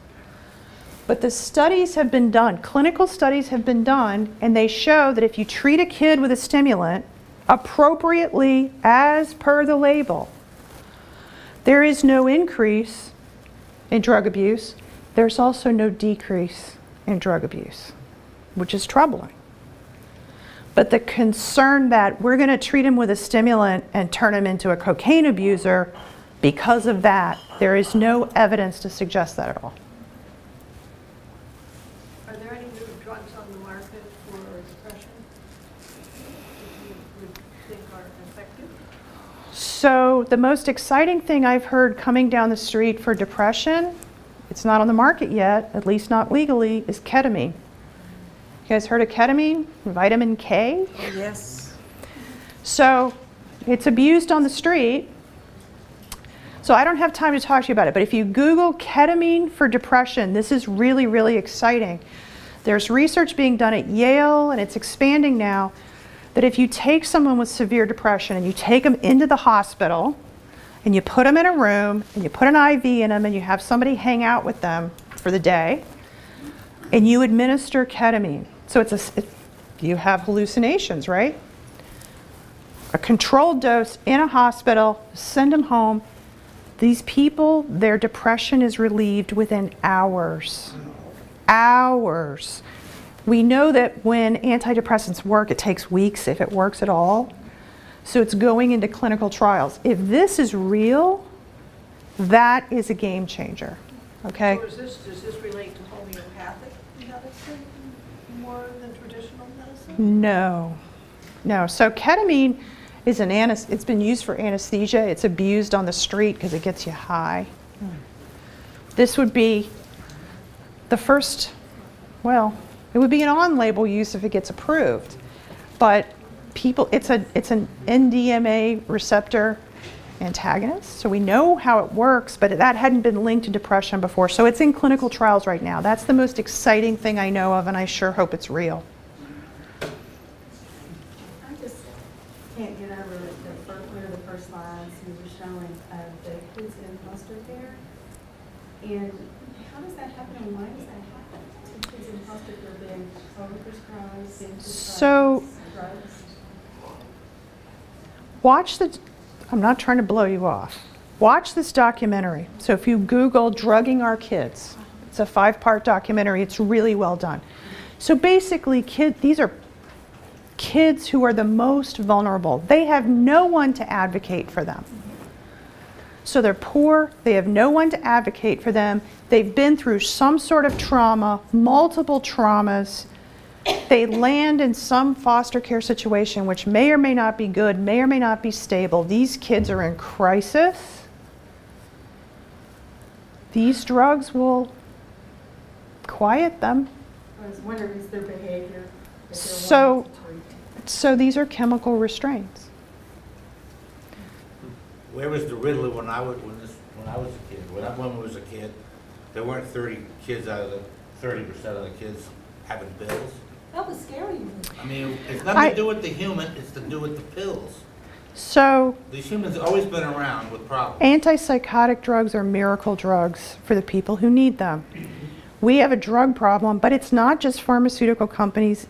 But the studies have been done, clinical studies have been done, and they show that if you treat a kid with a stimulant appropriately as per the label, there is no increase in drug abuse. There's also no decrease in drug abuse, which is troubling. But the concern that we're going to treat him with a stimulant and turn him into a cocaine abuser because of that, there is no evidence to suggest that at all. Are there any new drugs on the market for depression that you would think are effective? So the most exciting thing I've heard coming down the street for depression, it's not on the market yet, at least not legally, is ketamine. You guys heard of ketamine? Vitamin K? Oh, yes. So it's abused on the street. So I don't have time to talk to you about it, but if you Google ketamine for depression, this is really, really exciting. There's research being done at Yale, and it's expanding now, that if you take someone with severe depression and you take them into the hospital and you put them in a room and you put an IV in them and you have somebody hang out with them for the day and you administer ketamine. So you have hallucinations, right? A controlled dose in a hospital, send them home. These people, their depression is relieved within hours. Hours. We know that when antidepressants work, it takes weeks if it works at all. So it's going into clinical trials. If this is real, that is a game changer, okay? So does this relate to homeopathic medicine more than traditional medicine? No, no. So ketamine is it's been used for anesthesia. It's abused on the street because it gets you high. This would be the first, well, it would be an on-label use if it gets approved. But it's an NMDA receptor antagonist, so we know how it works, but that hadn't been linked to depression before. So it's in clinical trials right now. That's the most exciting thing I know of, and I sure hope it's real. I just can't get over one of the first slides you were showing of the kids in foster care. And how does that happen and why does that happen? The kids in foster care being overprescribed, being So drugs. I'm not trying to blow you off. Watch this documentary. So if you Google drugging our kids, it's a 5-part documentary. It's really well done. So basically, these are kids who are the most vulnerable. They have no one to advocate for them. So they're poor, they have no one to advocate for them. They've been through some sort of trauma, multiple traumas. They land in some foster care situation which may or may not be good, may or may not be stable. These kids are in crisis. These drugs will quiet them. I was wondering, is their behavior that they're So wanting to treat? these are chemical restraints. Where was the Ritalin when I was a kid? When that woman was a kid, there weren't 30 kids out of the 30% of the kids having pills. That was scary. I mean, it's nothing to do with the human, it's to do with the pills. So These humans have always been around with problems. antipsychotic drugs are miracle drugs for the people who need them. We have a drug problem, but it's not just pharmaceutical companies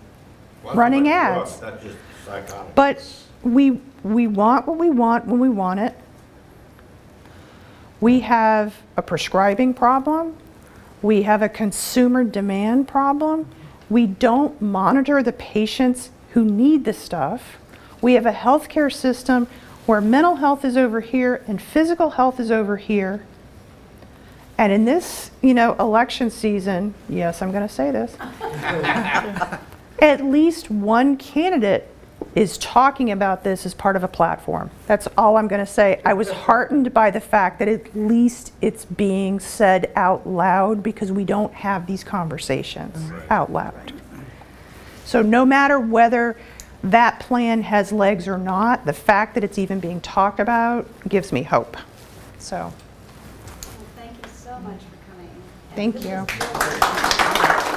Well, running it's ads. drugs, not just psychotic. But we want what we want when we want it. We have a prescribing problem. We have a consumer demand problem. We don't monitor the patients who need the stuff. We have a healthcare system where mental health is over here and physical health is over here. And in this, election season, yes, I'm going to say this, at least one candidate is talking about this as part of a platform. That's all I'm going to say. I was heartened by the fact that at least it's being said out loud because we don't have these conversations out loud. So no matter whether that plan has legs or not, the fact that it's even being talked about gives me hope. So, Well, thank you so much for coming. thank you.